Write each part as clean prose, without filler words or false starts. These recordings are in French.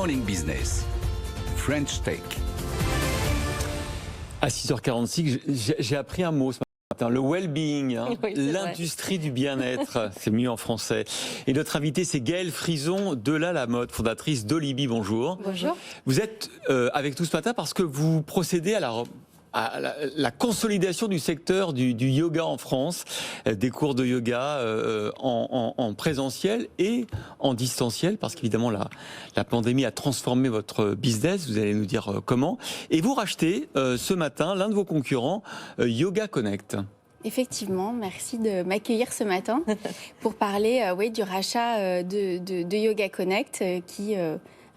Morning Business, French Tech. À 6h46, j'ai appris un mot ce matin, le well-being, oui, l'industrie du bien-être, c'est mieux en français. Et notre invitée, c'est Gaëlle Frison de La Mode, fondatrice d'Olibi. Bonjour. Bonjour. Vous êtes avec nous ce matin parce que vous procédez à la consolidation du secteur du yoga en France, des cours de yoga en présentiel et en distanciel, parce qu'évidemment la pandémie a transformé votre business, vous allez nous dire comment. Et vous rachetez ce matin l'un de vos concurrents, Yoga Connect. Effectivement, merci de m'accueillir ce matin pour parler du rachat de Yoga Connect qui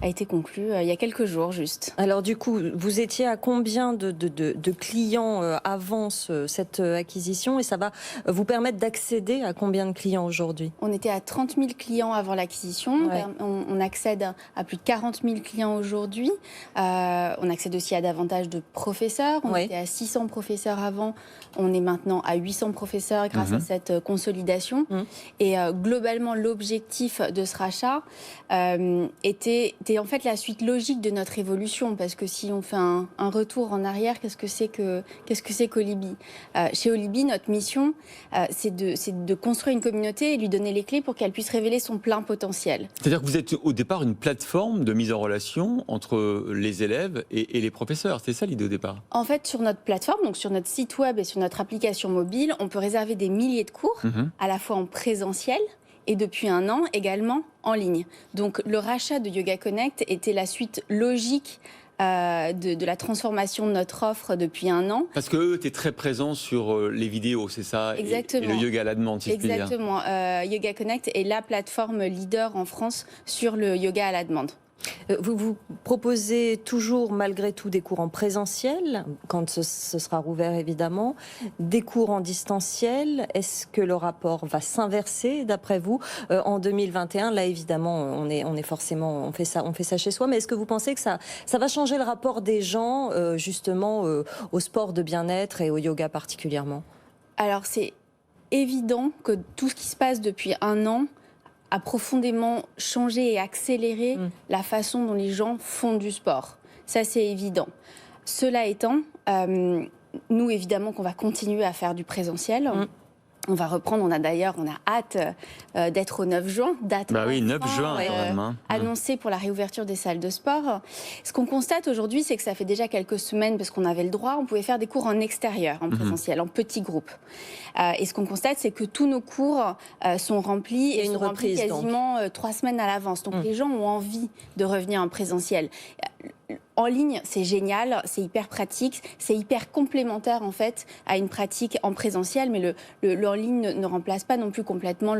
a été conclu il y a quelques jours juste. Alors du coup, vous étiez à combien de clients avant cette acquisition et ça va vous permettre d'accéder à combien de clients aujourd'hui? On était à 30 000 clients avant l'acquisition, ouais. On accède à plus de 40 000 clients aujourd'hui, on accède aussi à davantage de professeurs, on était à 600 professeurs avant, on est maintenant à 800 professeurs grâce à cette consolidation et globalement l'objectif de ce rachat était en fait la suite logique de notre évolution, parce que si on fait un retour en arrière, qu'est-ce que c'est qu'Olibi? Chez Olibi, notre mission, c'est de construire une communauté et lui donner les clés pour qu'elle puisse révéler son plein potentiel. C'est-à-dire que vous êtes au départ une plateforme de mise en relation entre les élèves et les professeurs, c'est ça l'idée au départ? En fait, sur notre plateforme, donc sur notre site web et sur notre application mobile, on peut réserver des milliers de cours, à la fois en présentiel, et depuis un an également en ligne. Donc le rachat de Yoga Connect était la suite logique de la transformation de notre offre depuis un an. Parce qu'eux étaient très présents sur les vidéos, c'est ça? Exactement. Et le yoga à la demande, si je puis dire. Exactement. Yoga Connect est la plateforme leader en France sur le yoga à la demande. Vous proposez toujours malgré tout des cours en présentiel, quand ce sera rouvert évidemment, des cours en distanciel. Est-ce que le rapport va s'inverser d'après vous en 2021? Là évidemment on est forcément, on fait ça chez soi, mais est-ce que vous pensez que ça va changer le rapport des gens justement au sport de bien-être et au yoga particulièrement? Alors c'est évident que tout ce qui se passe depuis un an a profondément changé et accéléré la façon dont les gens font du sport. Ça, c'est évident. Cela étant, nous, évidemment, qu'on va continuer à faire du présentiel. On va reprendre, on a hâte d'être au 9 juin, date 9 juin quand même, annoncée pour la réouverture des salles de sport. Ce qu'on constate aujourd'hui, c'est que ça fait déjà quelques semaines, parce qu'on avait le droit, on pouvait faire des cours en extérieur, en présentiel, en petits groupes. Et ce qu'on constate, c'est que tous nos cours sont remplis et sont remplis quasiment 3 semaines à l'avance. Donc les gens ont envie de revenir en présentiel. En ligne, c'est génial, c'est hyper pratique, c'est hyper complémentaire en fait à une pratique en présentiel, mais le en ligne ne remplace pas non plus complètement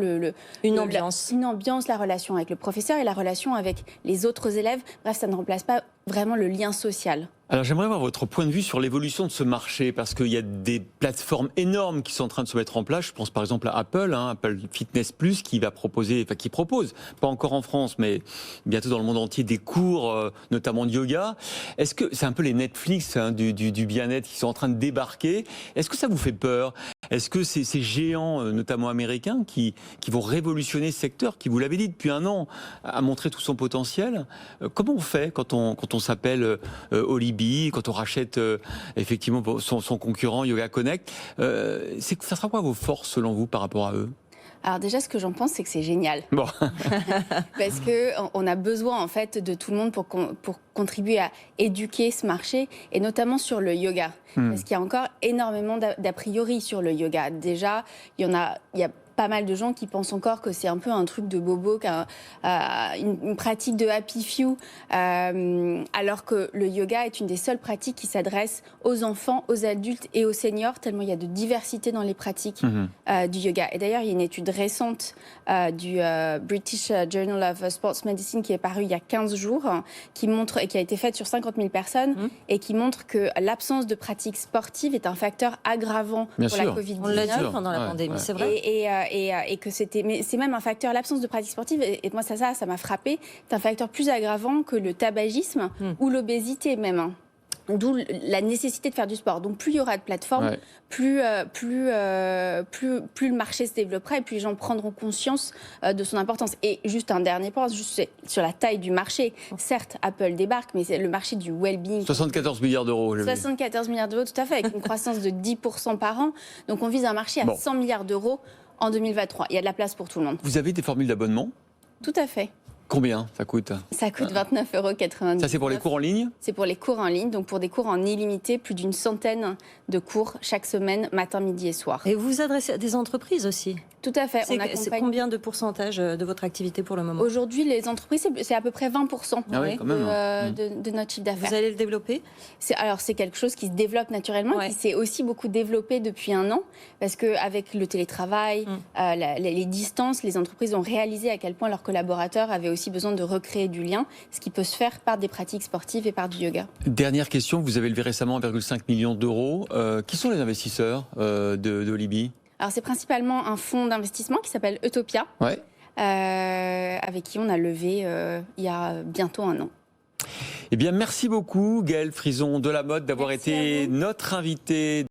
une ambiance, la relation avec le professeur et la relation avec les autres élèves. Bref, ça ne remplace pas vraiment le lien social. Alors j'aimerais avoir votre point de vue sur l'évolution de ce marché, parce qu'il y a des plateformes énormes qui sont en train de se mettre en place. Je pense par exemple à Apple, Apple Fitness Plus, qui propose, pas encore en France, mais bientôt dans le monde entier, des cours, notamment de yoga. Est-ce que c'est un peu les Netflix du bien-être qui sont en train de débarquer? Est-ce que ça vous fait peur? Est-ce que ces géants, notamment américains, qui vont révolutionner ce secteur, qui, vous l'avez dit, depuis un an, a montré tout son potentiel? Comment on fait quand on s'appelle Olibi, quand on rachète effectivement son concurrent Yoga Connect? Ça sera quoi vos forces selon vous par rapport à eux? Alors déjà, ce que j'en pense, c'est que c'est génial. Bon. Parce qu'on a besoin en fait de tout le monde pour contribuer à éduquer ce marché, et notamment sur le yoga. Parce qu'il y a encore énormément d'a priori sur le yoga. Déjà, il y a pas mal de gens qui pensent encore que c'est un peu un truc de bobo, une pratique de happy few, alors que le yoga est une des seules pratiques qui s'adresse aux enfants, aux adultes et aux seniors, tellement il y a de diversité dans les pratiques du yoga. Et d'ailleurs, il y a une étude récente du British Journal of Sports Medicine qui est parue il y a 15 jours, qui montre, et qui a été faite sur 50 000 personnes, et qui montre que l'absence de pratique sportive est un facteur aggravant pour la Covid-19. On l'a dit pendant la pandémie, c'est vrai. Et que c'est même un facteur, l'absence de pratique sportive, et moi ça m'a frappé, c'est un facteur plus aggravant que le tabagisme ou l'obésité même. D'où la nécessité de faire du sport. Donc plus il y aura de plateformes, plus le marché se développera et plus les gens prendront conscience de son importance. Et juste un dernier point, juste sur la taille du marché. Certes, Apple débarque, mais c'est le marché du well-being. 74 milliards d'euros. 74 milliards d'euros, tout à fait, avec une croissance de 10% par an. Donc on vise un marché à 100 milliards d'euros en 2023. Il y a de la place pour tout le monde. Vous avez des formules d'abonnement ? Tout à fait. Combien ça coûte ? Ça coûte 29,90 €. Ça, c'est pour les cours en ligne ? C'est pour les cours en ligne, donc pour des cours en illimité, plus d'une centaine de cours chaque semaine, matin, midi et soir. Et vous vous adressez à des entreprises aussi ? Tout à fait. C'est combien de pourcentage de votre activité pour le moment ? Aujourd'hui, les entreprises, c'est à peu près 20% de notre chiffre d'affaires. Vous allez le développer ? Alors, c'est quelque chose qui se développe naturellement, qui s'est aussi beaucoup développé depuis un an, parce qu'avec le télétravail, les distances, les entreprises ont réalisé à quel point leurs collaborateurs avaient aussi besoin de recréer du lien, ce qui peut se faire par des pratiques sportives et par du yoga. Dernière question, vous avez levé récemment 1,5 million d'euros. Qui sont les investisseurs de Libye ? Alors c'est principalement un fonds d'investissement qui s'appelle Utopia, avec qui on a levé il y a bientôt un an. Eh bien, merci beaucoup Gaëlle Frison de la Mode d'avoir été notre invitée.